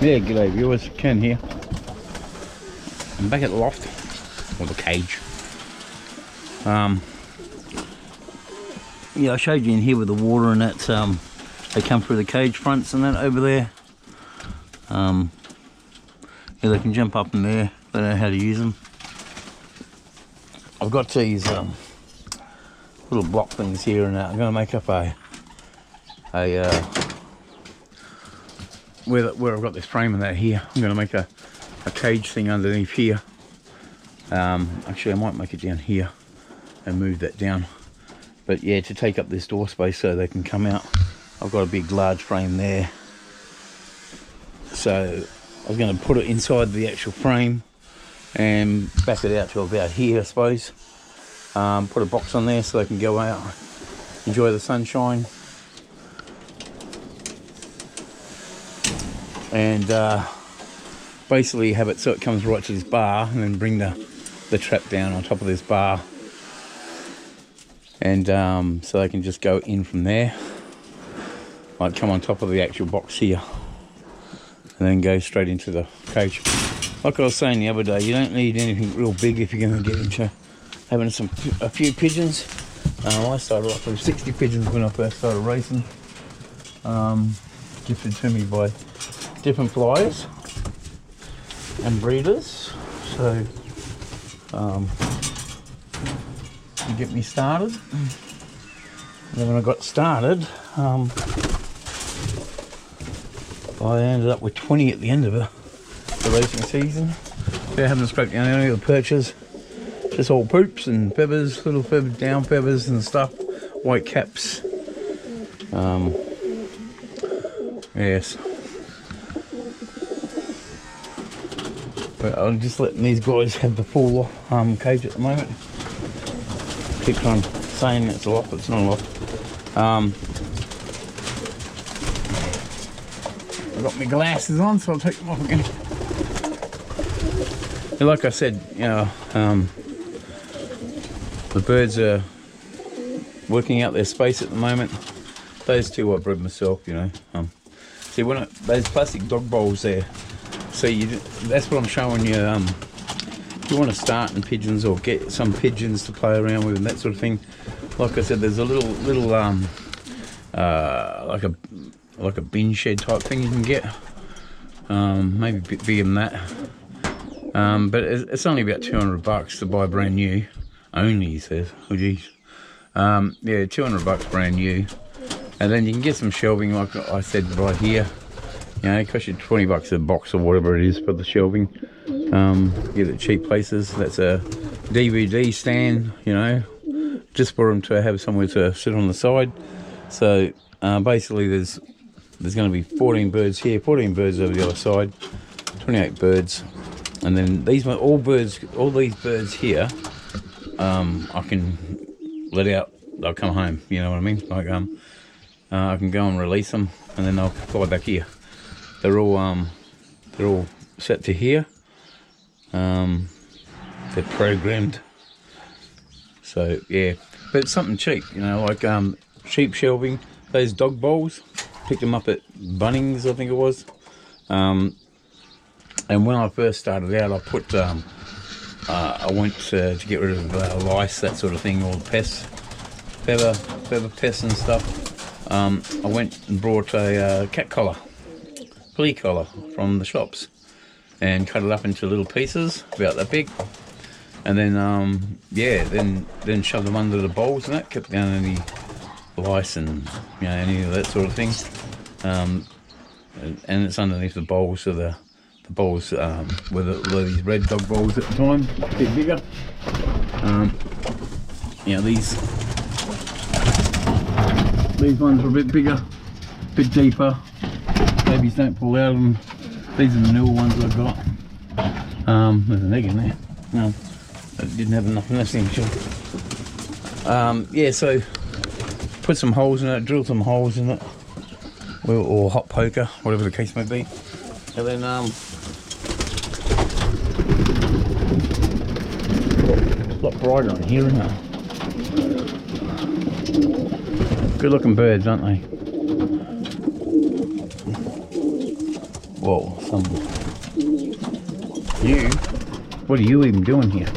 Yeah, g'day viewers, Ken here. I'm back at the loft, or the cage. Yeah, I showed you in here with the water and that, they come through the cage fronts and that over there. Yeah, they can jump up in there, they know how to use them. I've got these little block things here and that. I'm going to make up where I've got this frame and that here, I'm going to make a cage thing underneath here. Actually I might make it down here and move that down, but yeah, to take up this door space so they can come out. I've got a big large frame there, so I was going to put it inside the actual frame and back it out to about here, I suppose. Put a box on there so they can go out, enjoy the sunshine, and basically have it so it comes right to this bar, and then bring the trap down on top of this bar, and so they can just go in from there, like come on top of the actual box here, and then go straight into the cage. Like I was saying the other day, you don't need anything real big if you're going to get into having a few pigeons. I started off with 60 pigeons when I first started racing, gifted to me by different flyers and breeders, so to get me started. And then when I got started, I ended up with 20 at the end of the racing season. So I haven't spoken down any of the perches, just all poops and feathers, little feathers, down feathers and stuff, white caps. Yes. But I'm just letting these guys have the full cage at the moment. Keep on saying it's a loft, but it's not a loft. I've got my glasses on, so I'll take them off again. And like I said, you know, the birds are working out their space at the moment. Those two I bred myself, you know. See, those plastic dog bowls there, so that's what I'm showing you. If you want to start in pigeons or get some pigeons to play around with and that sort of thing, like I said, there's a little like a bin shed type thing you can get, maybe a bit bigger than that, but it's only about $200 to buy brand new. Only, he says. Oh geez. Yeah, $200 brand new, and then you can get some shelving like I said right here. You know, it costs you $20 a box or whatever it is for the shelving. Get it cheap places. That's a DVD stand, you know, just for them to have somewhere to sit on the side. So basically there's going to be 14 birds here, 14 birds over the other side, 28 birds, and then all these birds here, I can let out. They'll come home. You know what I mean? Like I can go and release them, and then they'll fly back here. They're all set to here. They're programmed. So yeah, but it's something cheap, you know, like cheap shelving. Those dog bowls, picked them up at Bunnings, I think it was. And when I first started out, I put I went to get rid of lice, that sort of thing, or pests, feather pests and stuff. I went and brought a cat collar, flea collar from the shops, and cut it up into little pieces about that big, and then yeah, then shoved them under the bowls and that, kept down any lice and, you know, any of that sort of thing. And it's underneath the bowls, so the bowls were these red dog bowls at the time, a bit bigger. You know, these ones are a bit bigger, a bit deeper. Babies don't pull out of them. These are the newer ones I've got. There's an egg in there. No, I didn't have enough nesting. Sure. Yeah, so put some holes in it, drill some holes in it, or hot poker, whatever the case may be, and then it's a lot brighter on here, isn't it? Good looking birds, aren't they? Whoa, you? What are you even doing here?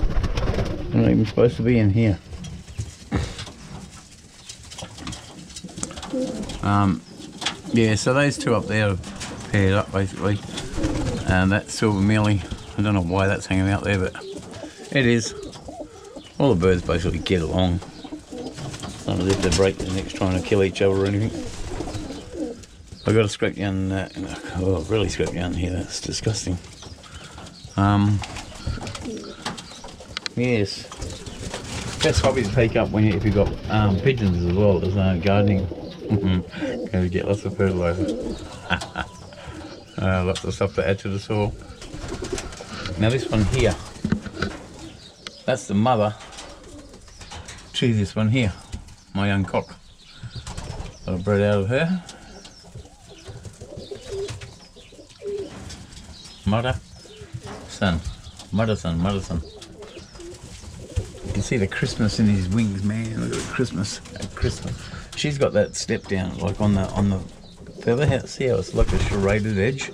You're not even supposed to be in here. Yeah, so those two up there are paired up basically, and that silver mealy, I don't know why that's hanging out there, but it is. All the birds basically get along. It's not as if they break their necks trying to kill each other or anything. I got to scrape down that. Oh, really scrape down here. That's disgusting. Yes, best hobby to take up when if you've got pigeons as well as gardening. Going to get lots of fertilizer. Lots of stuff to add to the soil. Now this one here, that's the mother to this one here, my young cock. Got a bred out of her. Mother, son, mother, son, mother, son. You can see the crispness in his wings, man. Look at the crispness. She's got that step down, like on the feather. See how it's like a serrated edge?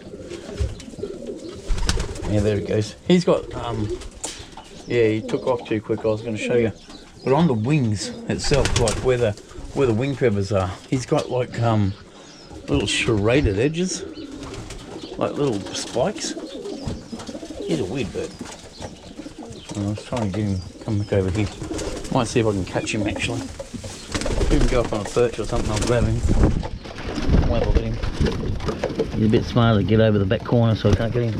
Yeah, there it goes. He's got yeah, he took off too quick. I was going to show you, but on the wings itself, like where the wing feathers are, he's got like little serrated edges, like little spikes. He's a weird bird. I was trying to get him come back over here. Might see if I can catch him actually. Even go up on a perch or something, I'll grab him. Wait, I'll get him. He's a bit smarter to get over the back corner so I can't get him.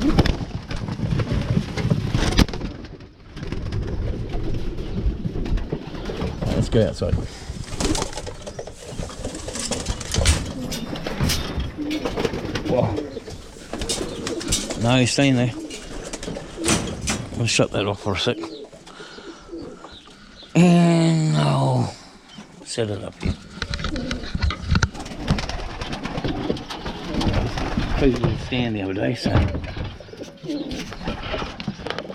Right, let's go outside. Whoa. No, he's staying there. I'll shut that off for a sec. And no. Set it up here. I was in the stand the other day, so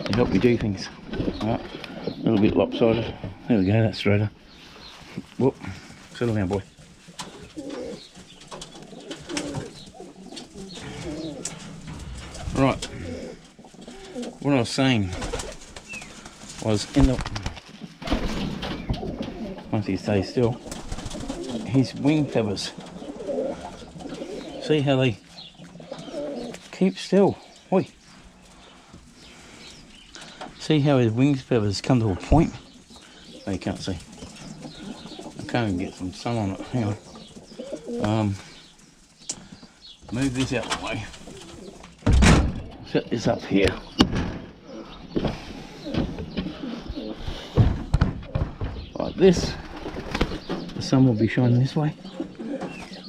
it helped me do things. Right, a little bit lopsided. There we go, that's straighter. Whoop, settle down, boy. Right, what I was saying was in the, once he stays still, his wing feathers, see how they keep still. Oi. See how his wing feathers come to a point? Oh, you can't see. I can't even get some sun on it. Hang on. Move this out of the way. Set this up here. Like this. The sun will be shining this way.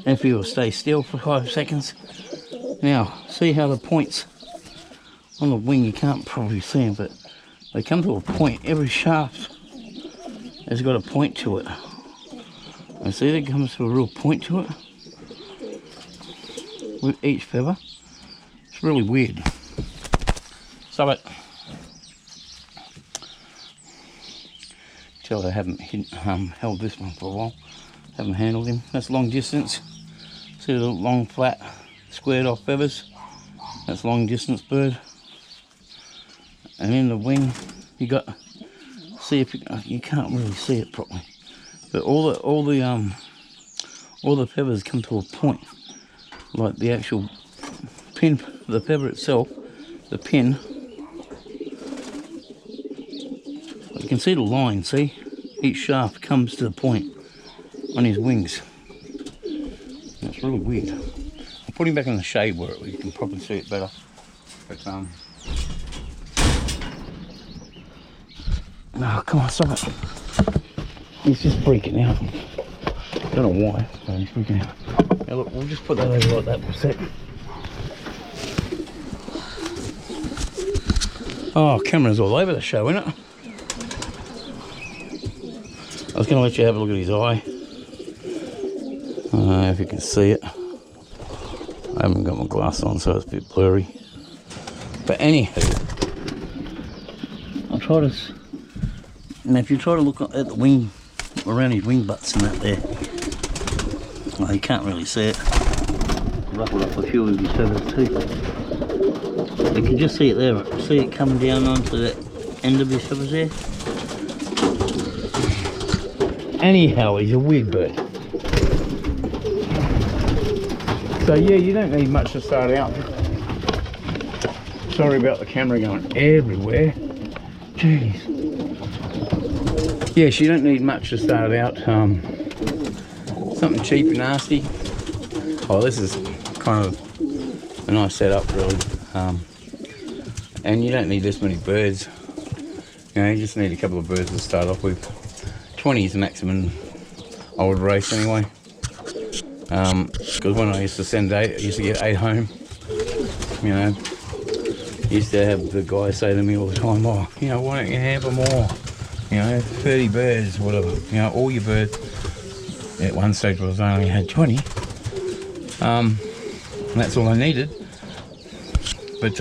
If you will stay still for 5 seconds. Now, see how the points on the wing, you can't probably see them, but they come to a point. Every shaft has got a point to it. And see, there comes to a real point to it with each feather. It's really weird. Stop it. Tell I haven't held this one for a while. Haven't handled him. That's long distance. See the long, flat, squared off feathers. That's long distance bird. And in the wing, you got. See if you can't really see it properly, but all the feathers come to a point, like the actual pin, the feather itself, the pin. You can see the line. See, each shaft comes to the point on his wings. That's really weird. I'll put him back in the shade where you can probably see it better. But no, come on, stop it. He's just freaking out. I don't know why, but he's freaking out. Now look, we'll just put that over like that for a sec. Oh, camera's all over the show, isn't it? I was going to let you have a look at his eye. If you can see it. I haven't got my glass on, so it's a bit blurry. But anywho, I'll try to... And if you try to look at the wing, around his wing butts and that there, well, you can't really see it. Ruffled up a few of his feathers too. You can just see it there. See it coming down onto the end of his feathers there. Anyhow, he's a weird bird. So yeah, you don't need much to start out. Sorry about the camera going everywhere. Jeez. Yes, you don't need much to start out. Something cheap and nasty. Oh, this is kind of a nice setup, really. And you don't need this many birds. You know, you just need a couple of birds to start off with. 20 is the maximum I would race anyway. Because when I used to send 8, I used to get 8 home. You know, used to have the guy say to me all the time, oh, you know, why don't you have more? You know, 30 birds, whatever. You know, all your birds. At one stage I only had 20. And that's all I needed. But